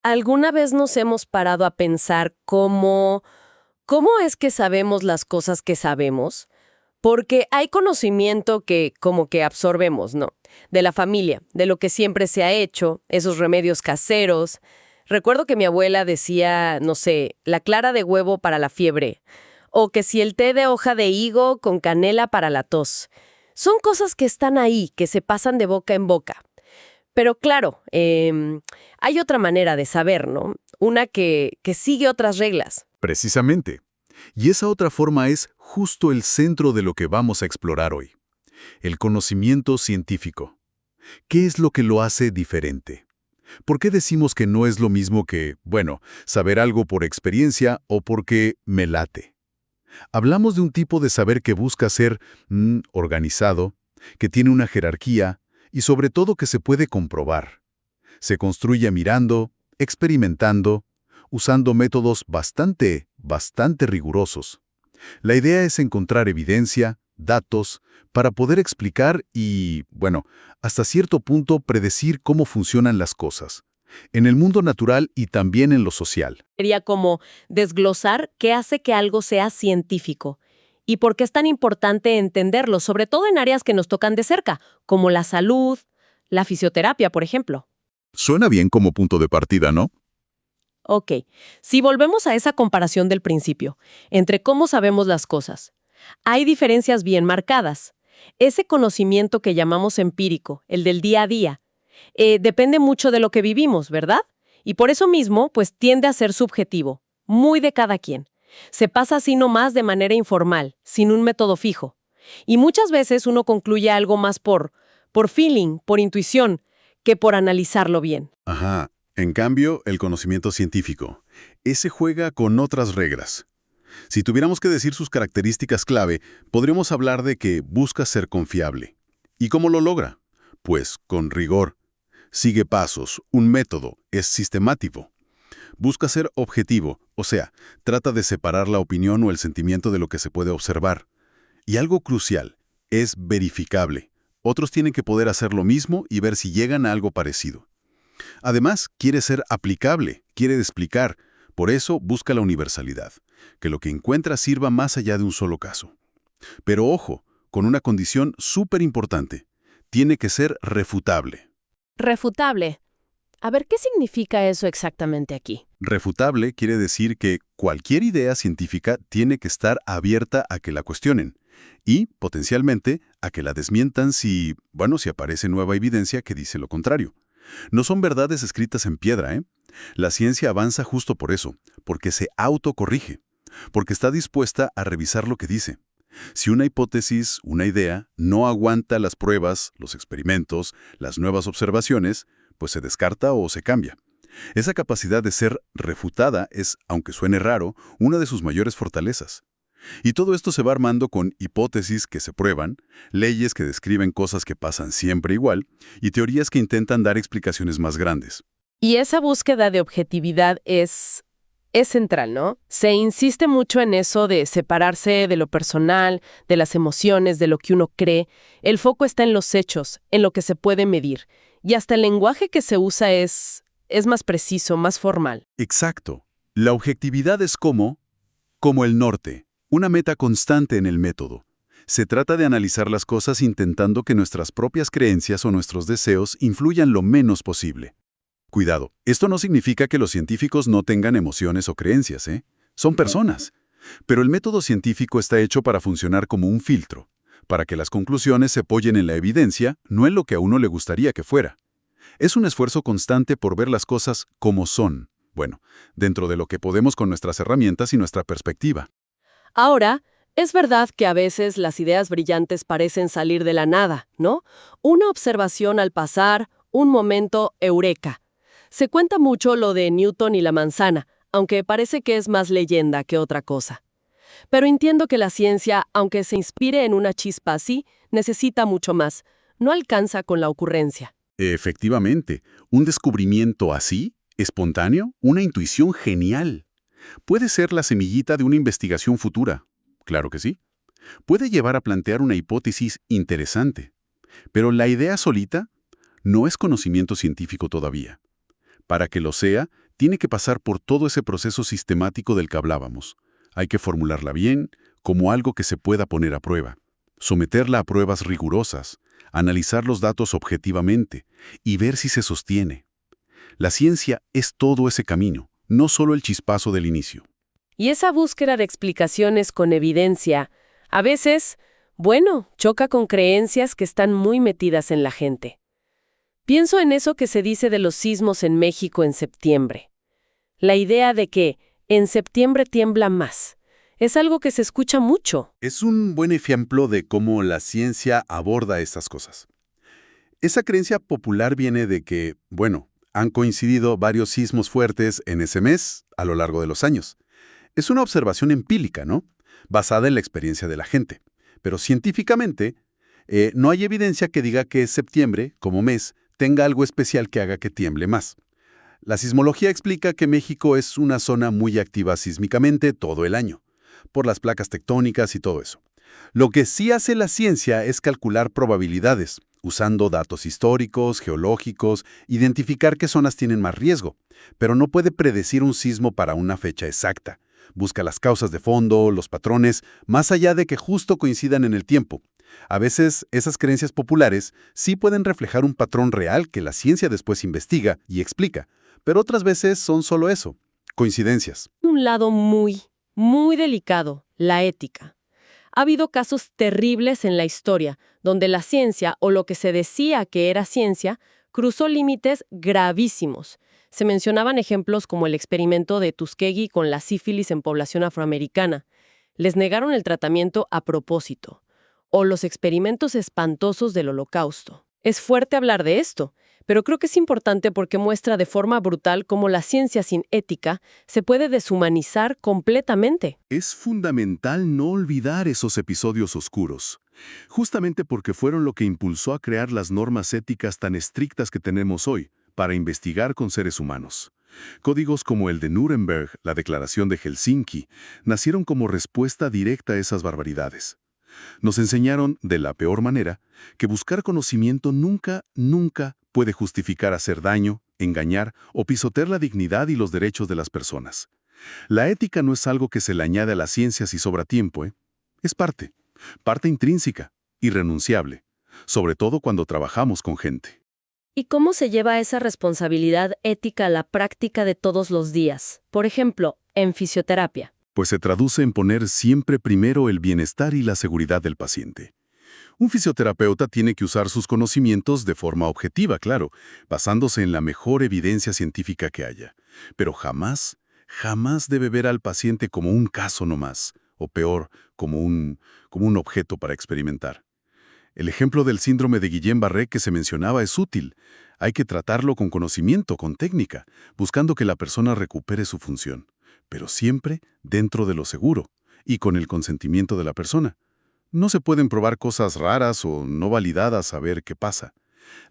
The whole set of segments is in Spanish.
¿Alguna vez nos hemos parado a pensar cómo es que sabemos las cosas que sabemos? Porque hay conocimiento que como que absorbemos, ¿no? De la familia, de lo que siempre se ha hecho, esos remedios caseros. Recuerdo que mi abuela decía, no sé, la clara de huevo para la fiebre, o que si el té de hoja de higo con canela para la tos. Son cosas que están ahí, que se pasan de boca en boca. Pero claro, hay otra manera de saber, ¿no? Una que sigue otras reglas. Precisamente. Y esa otra forma es justo el centro de lo que vamos a explorar hoy. El conocimiento científico. ¿Qué es lo que lo hace diferente? ¿Por qué decimos que no es lo mismo que, bueno, saber algo por experiencia o porque me late? Hablamos de un tipo de saber que busca ser organizado, que tiene una jerarquía y sobre todo que se puede comprobar. Se construye mirando, experimentando, usando métodos bastante rigurosos. La idea es encontrar evidencia, datos, para poder explicar y, bueno, hasta cierto punto predecir cómo funcionan las cosas, en el mundo natural y también en lo social. Sería como desglosar qué hace que algo sea científico y por qué es tan importante entenderlo, sobre todo en áreas que nos tocan de cerca, como la salud, la fisioterapia, por ejemplo. Suena bien como punto de partida, ¿no? Ok, si volvemos a esa comparación del principio, entre cómo sabemos las cosas, hay diferencias bien marcadas. Ese conocimiento que llamamos empírico, el del día a día, depende mucho de lo que vivimos, ¿verdad? Y por eso mismo, pues tiende a ser subjetivo, muy de cada quien. Se pasa así nomás de manera informal, sin un método fijo. Y muchas veces uno concluye algo más por feeling, por intuición, que por analizarlo bien. Ajá. En cambio, el conocimiento científico, ese juega con otras reglas. Si tuviéramos que decir sus características clave, podríamos hablar de que busca ser confiable. ¿Y cómo lo logra? Pues con rigor. Sigue pasos, un método, es sistemático. Busca ser objetivo, o sea, trata de separar la opinión o el sentimiento de lo que se puede observar. Y algo crucial, es verificable. Otros tienen que poder hacer lo mismo y ver si llegan a algo parecido. Además, quiere ser aplicable, quiere explicar. Por eso busca la universalidad, que lo que encuentra sirva más allá de un solo caso. Pero ojo, con una condición súper importante. Tiene que ser refutable. Refutable. A ver, ¿qué significa eso exactamente aquí? Refutable quiere decir que cualquier idea científica tiene que estar abierta a que la cuestionen y, potencialmente, a que la desmientan si aparece nueva evidencia que dice lo contrario. No son verdades escritas en piedra, ¿eh? La ciencia avanza justo por eso, porque se autocorrige, porque está dispuesta a revisar lo que dice. Si una hipótesis, una idea, no aguanta las pruebas, los experimentos, las nuevas observaciones, pues se descarta o se cambia. Esa capacidad de ser refutada es, aunque suene raro, una de sus mayores fortalezas. Y todo esto se va armando con hipótesis que se prueban, leyes que describen cosas que pasan siempre igual y teorías que intentan dar explicaciones más grandes. Y esa búsqueda de objetividad es central, ¿no? Se insiste mucho en eso de separarse de lo personal, de las emociones, de lo que uno cree. El foco está en los hechos, en lo que se puede medir. Y hasta el lenguaje que se usa es más preciso, más formal. Exacto. La objetividad es como el norte, una meta constante en el método. Se trata de analizar las cosas intentando que nuestras propias creencias o nuestros deseos influyan lo menos posible. Cuidado, esto no significa que los científicos no tengan emociones o creencias, ¿eh? Son personas. Pero el método científico está hecho para funcionar como un filtro, para que las conclusiones se apoyen en la evidencia, no en lo que a uno le gustaría que fuera. Es un esfuerzo constante por ver las cosas como son, bueno, dentro de lo que podemos con nuestras herramientas y nuestra perspectiva. Ahora, es verdad que a veces las ideas brillantes parecen salir de la nada, ¿no? Una observación al pasar, un momento eureka. Se cuenta mucho lo de Newton y la manzana, aunque parece que es más leyenda que otra cosa. Pero entiendo que la ciencia, aunque se inspire en una chispa así, necesita mucho más. No alcanza con la ocurrencia. Efectivamente, un descubrimiento así, espontáneo, una intuición genial. Puede ser la semillita de una investigación futura. Claro que sí. Puede llevar a plantear una hipótesis interesante. Pero la idea solita no es conocimiento científico todavía. Para que lo sea, tiene que pasar por todo ese proceso sistemático del que hablábamos. Hay que formularla bien, como algo que se pueda poner a prueba, someterla a pruebas rigurosas, analizar los datos objetivamente y ver si se sostiene. La ciencia es todo ese camino, no solo el chispazo del inicio. Y esa búsqueda de explicaciones con evidencia, a veces, bueno, choca con creencias que están muy metidas en la gente. Pienso en eso que se dice de los sismos en México en septiembre. La idea de que en septiembre tiembla más. Es algo que se escucha mucho. Es un buen ejemplo de cómo la ciencia aborda estas cosas. Esa creencia popular viene de que, bueno, han coincidido varios sismos fuertes en ese mes a lo largo de los años. Es una observación empírica, ¿no? Basada en la experiencia de la gente. Pero científicamente, no hay evidencia que diga que septiembre, como mes, tenga algo especial que haga que tiemble más. La sismología explica que México es una zona muy activa sísmicamente todo el año, por las placas tectónicas y todo eso. Lo que sí hace la ciencia es calcular probabilidades, usando datos históricos, geológicos, identificar qué zonas tienen más riesgo, pero no puede predecir un sismo para una fecha exacta. Busca las causas de fondo, los patrones, más allá de que justo coincidan en el tiempo. A veces, esas creencias populares sí pueden reflejar un patrón real que la ciencia después investiga y explica, pero otras veces son solo eso, coincidencias. Un lado muy, muy delicado, la ética. Ha habido casos terribles en la historia, donde la ciencia, o lo que se decía que era ciencia, cruzó límites gravísimos. Se mencionaban ejemplos como el experimento de Tuskegee con la sífilis en población afroamericana. Les negaron el tratamiento a propósito. O los experimentos espantosos del Holocausto. Es fuerte hablar de esto, pero creo que es importante porque muestra de forma brutal cómo la ciencia sin ética se puede deshumanizar completamente. Es fundamental no olvidar esos episodios oscuros, justamente porque fueron lo que impulsó a crear las normas éticas tan estrictas que tenemos hoy para investigar con seres humanos. Códigos como el de Nuremberg, la Declaración de Helsinki, nacieron como respuesta directa a esas barbaridades. Nos enseñaron, de la peor manera, que buscar conocimiento nunca puede justificar hacer daño, engañar o pisotear la dignidad y los derechos de las personas. La ética no es algo que se le añade a la ciencia si sobra tiempo, ¿eh? Es parte intrínseca, irrenunciable, sobre todo cuando trabajamos con gente. ¿Y cómo se lleva esa responsabilidad ética a la práctica de todos los días? Por ejemplo, en fisioterapia. Pues se traduce en poner siempre primero el bienestar y la seguridad del paciente. Un fisioterapeuta tiene que usar sus conocimientos de forma objetiva, claro, basándose en la mejor evidencia científica que haya. Pero jamás debe ver al paciente como un caso nomás, o peor, como un objeto para experimentar. El ejemplo del síndrome de Guillain-Barré que se mencionaba es útil. Hay que tratarlo con conocimiento, con técnica, buscando que la persona recupere su función, pero siempre dentro de lo seguro y con el consentimiento de la persona. No se pueden probar cosas raras o no validadas a ver qué pasa.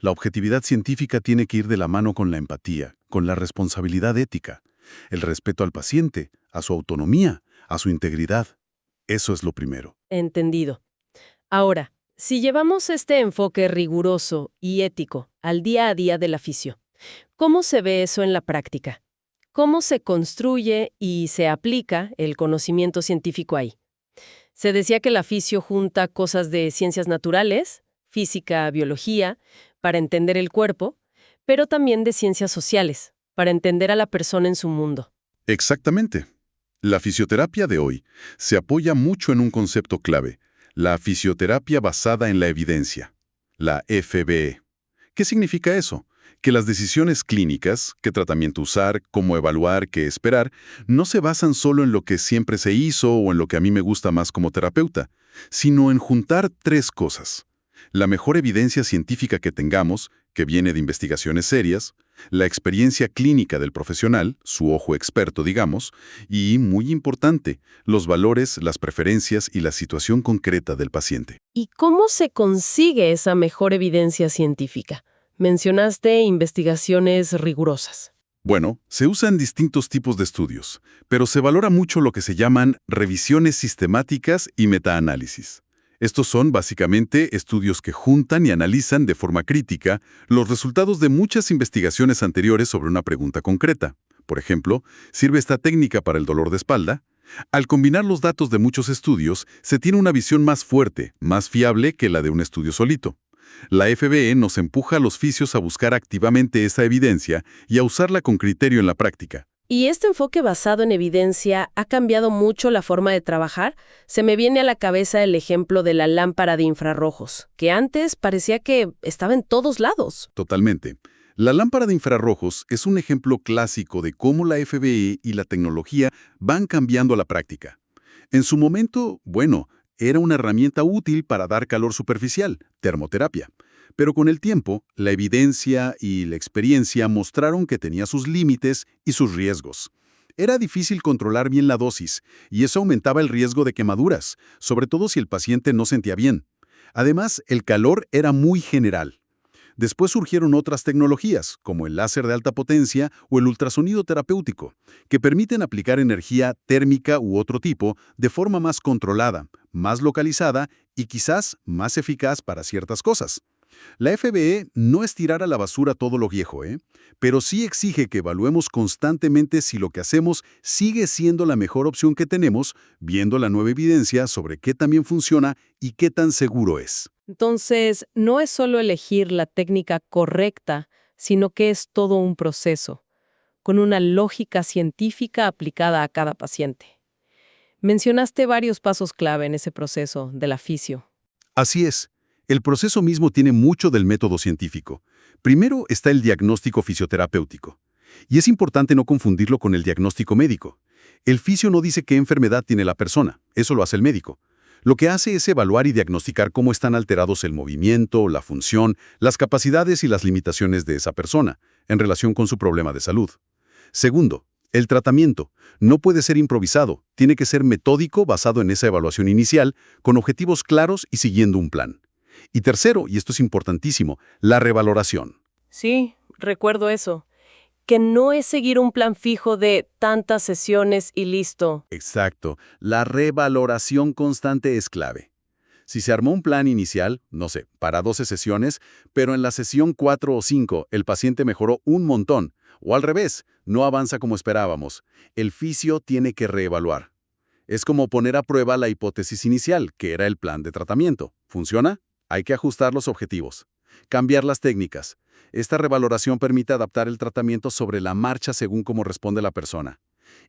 La objetividad científica tiene que ir de la mano con la empatía, con la responsabilidad ética, el respeto al paciente, a su autonomía, a su integridad. Eso es lo primero. Entendido. Ahora, si llevamos este enfoque riguroso y ético al día a día de la fisio, ¿cómo se ve eso en la práctica? ¿Cómo se construye y se aplica el conocimiento científico ahí? Se decía que la fisio junta cosas de ciencias naturales, física, biología, para entender el cuerpo, pero también de ciencias sociales, para entender a la persona en su mundo. Exactamente. La fisioterapia de hoy se apoya mucho en un concepto clave, la fisioterapia basada en la evidencia, la FBE. ¿Qué significa eso? Que las decisiones clínicas, qué tratamiento usar, cómo evaluar, qué esperar, no se basan solo en lo que siempre se hizo o en lo que a mí me gusta más como terapeuta, sino en juntar tres cosas. La mejor evidencia científica que tengamos, que viene de investigaciones serias, la experiencia clínica del profesional, su ojo experto, digamos, y, muy importante, los valores, las preferencias y la situación concreta del paciente. ¿Y cómo se consigue esa mejor evidencia científica? Mencionaste investigaciones rigurosas. Bueno, se usan distintos tipos de estudios, pero se valora mucho lo que se llaman revisiones sistemáticas y metaanálisis. Estos son básicamente estudios que juntan y analizan de forma crítica los resultados de muchas investigaciones anteriores sobre una pregunta concreta. Por ejemplo, sirve esta técnica para el dolor de espalda. Al combinar los datos de muchos estudios, se tiene una visión más fuerte, más fiable que la de un estudio solito. La FBE nos empuja a los fisios a buscar activamente esa evidencia y a usarla con criterio en la práctica. ¿Y este enfoque basado en evidencia ha cambiado mucho la forma de trabajar? Se me viene a la cabeza el ejemplo de la lámpara de infrarrojos, que antes parecía que estaba en todos lados. Totalmente. La lámpara de infrarrojos es un ejemplo clásico de cómo la FBE y la tecnología van cambiando a la práctica. En su momento, bueno, era una herramienta útil para dar calor superficial, termoterapia. Pero con el tiempo, la evidencia y la experiencia mostraron que tenía sus límites y sus riesgos. Era difícil controlar bien la dosis, y eso aumentaba el riesgo de quemaduras, sobre todo si el paciente no sentía bien. Además, el calor era muy general. Después surgieron otras tecnologías, como el láser de alta potencia o el ultrasonido terapéutico, que permiten aplicar energía térmica u otro tipo de forma más controlada, más localizada y quizás más eficaz para ciertas cosas. La FBE no es tirar a la basura todo lo viejo, pero sí exige que evaluemos constantemente si lo que hacemos sigue siendo la mejor opción que tenemos, viendo la nueva evidencia sobre qué también funciona y qué tan seguro es. Entonces, no es solo elegir la técnica correcta, sino que es todo un proceso, con una lógica científica aplicada a cada paciente. Mencionaste varios pasos clave en ese proceso de la fisio. Así es. El proceso mismo tiene mucho del método científico. Primero está el diagnóstico fisioterapéutico. Y es importante no confundirlo con el diagnóstico médico. El fisio no dice qué enfermedad tiene la persona, eso lo hace el médico. Lo que hace es evaluar y diagnosticar cómo están alterados el movimiento, la función, las capacidades y las limitaciones de esa persona, en relación con su problema de salud. Segundo, el tratamiento no puede ser improvisado, tiene que ser metódico basado en esa evaluación inicial, con objetivos claros y siguiendo un plan. Y tercero, y esto es importantísimo, la revaloración. Sí, recuerdo eso. Que no es seguir un plan fijo de tantas sesiones y listo. Exacto, la revaloración constante es clave. Si se armó un plan inicial, no sé, para 12 sesiones, pero en la sesión 4 o 5 el paciente mejoró un montón, o al revés, no avanza como esperábamos, el fisio tiene que reevaluar. Es como poner a prueba la hipótesis inicial, que era el plan de tratamiento. ¿Funciona? Hay que ajustar los objetivos. Cambiar las técnicas. Esta revaloración permite adaptar el tratamiento sobre la marcha según cómo responde la persona.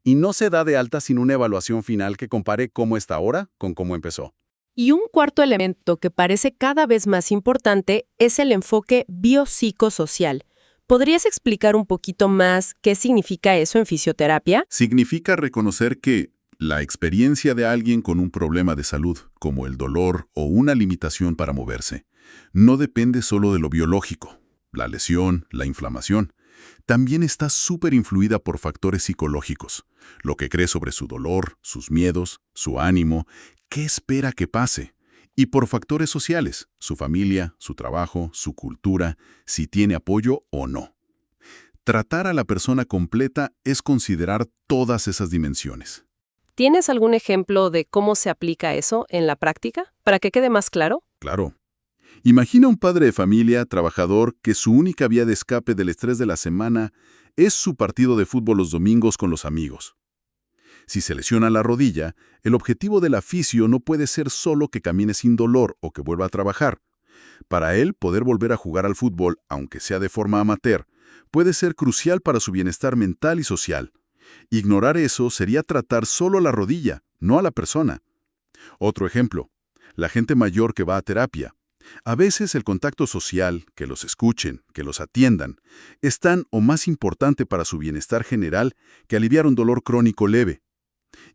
Y no se da de alta sin una evaluación final que compare cómo está ahora con cómo empezó. Y un cuarto elemento que parece cada vez más importante es el enfoque biopsicosocial. ¿Podrías explicar un poquito más qué significa eso en fisioterapia? Significa reconocer que la experiencia de alguien con un problema de salud, como el dolor o una limitación para moverse, no depende solo de lo biológico, la lesión, la inflamación. También está súper influida por factores psicológicos, lo que cree sobre su dolor, sus miedos, su ánimo, qué espera que pase, y por factores sociales, su familia, su trabajo, su cultura, si tiene apoyo o no. Tratar a la persona completa es considerar todas esas dimensiones. ¿Tienes algún ejemplo de cómo se aplica eso en la práctica? Para que quede más claro. Claro. Imagina un padre de familia, trabajador, que su única vía de escape del estrés de la semana es su partido de fútbol los domingos con los amigos. Si se lesiona la rodilla, el objetivo de la fisio no puede ser solo que camine sin dolor o que vuelva a trabajar. Para él, poder volver a jugar al fútbol, aunque sea de forma amateur, puede ser crucial para su bienestar mental y social. Ignorar eso sería tratar solo la rodilla, no a la persona. Otro ejemplo, la gente mayor que va a terapia. A veces el contacto social, que los escuchen, que los atiendan, es tan o más importante para su bienestar general que aliviar un dolor crónico leve.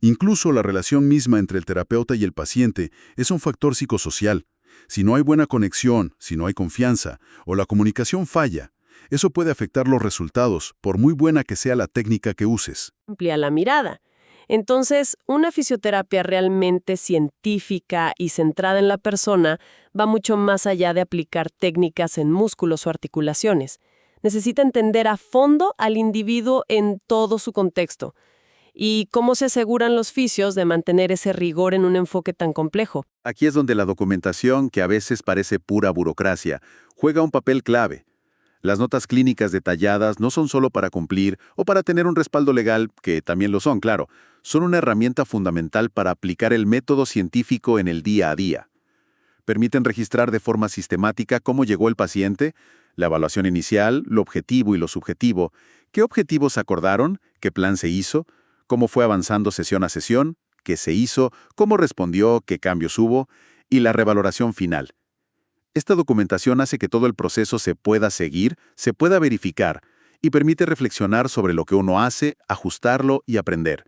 Incluso la relación misma entre el terapeuta y el paciente es un factor psicosocial. Si no hay buena conexión, si no hay confianza o la comunicación falla, eso puede afectar los resultados, por muy buena que sea la técnica que uses. Amplía la mirada. Entonces, una fisioterapia realmente científica y centrada en la persona va mucho más allá de aplicar técnicas en músculos o articulaciones. Necesita entender a fondo al individuo en todo su contexto. ¿Y cómo se aseguran los fisios de mantener ese rigor en un enfoque tan complejo? Aquí es donde la documentación, que a veces parece pura burocracia, juega un papel clave. Las notas clínicas detalladas no son solo para cumplir o para tener un respaldo legal, que también lo son, claro. Son una herramienta fundamental para aplicar el método científico en el día a día. Permiten registrar de forma sistemática cómo llegó el paciente, la evaluación inicial, lo objetivo y lo subjetivo, qué objetivos acordaron, qué plan se hizo, cómo fue avanzando sesión a sesión, qué se hizo, cómo respondió, qué cambios hubo, y la revaloración final. Esta documentación hace que todo el proceso se pueda seguir, se pueda verificar, y permite reflexionar sobre lo que uno hace, ajustarlo y aprender.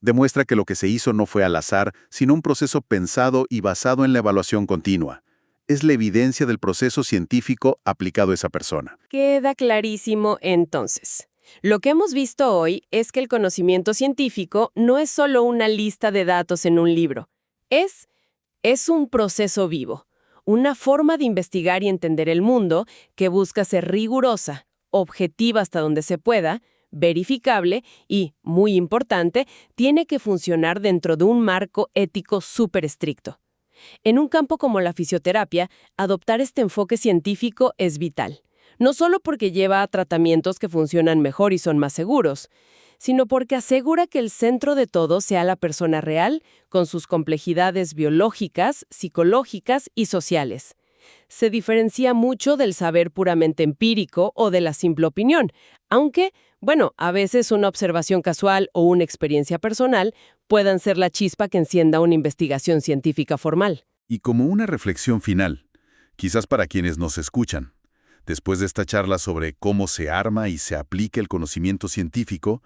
Demuestra que lo que se hizo no fue al azar, sino un proceso pensado y basado en la evaluación continua. Es la evidencia del proceso científico aplicado a esa persona. Queda clarísimo entonces. Lo que hemos visto hoy es que el conocimiento científico no es solo una lista de datos en un libro. Es un proceso vivo, una forma de investigar y entender el mundo que busca ser rigurosa, objetiva hasta donde se pueda, verificable y, muy importante, tiene que funcionar dentro de un marco ético súper estricto. En un campo como la fisioterapia, adoptar este enfoque científico es vital. No solo porque lleva a tratamientos que funcionan mejor y son más seguros, sino porque asegura que el centro de todo sea la persona real, con sus complejidades biológicas, psicológicas y sociales. Se diferencia mucho del saber puramente empírico o de la simple opinión, aunque, a veces una observación casual o una experiencia personal puedan ser la chispa que encienda una investigación científica formal. Y como una reflexión final, quizás para quienes nos escuchan, después de esta charla sobre cómo se arma y se aplica el conocimiento científico,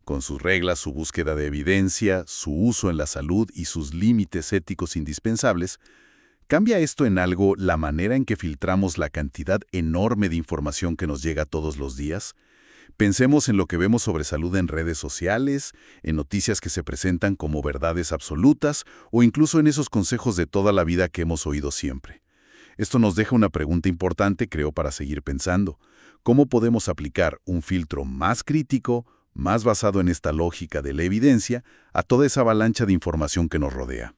con sus reglas, su búsqueda de evidencia, su uso en la salud y sus límites éticos indispensables, ¿cambia esto en algo la manera en que filtramos la cantidad enorme de información que nos llega todos los días? Pensemos en lo que vemos sobre salud en redes sociales, en noticias que se presentan como verdades absolutas o incluso en esos consejos de toda la vida que hemos oído siempre. Esto nos deja una pregunta importante, creo, para seguir pensando. ¿Cómo podemos aplicar un filtro más crítico, más basado en esta lógica de la evidencia, a toda esa avalancha de información que nos rodea?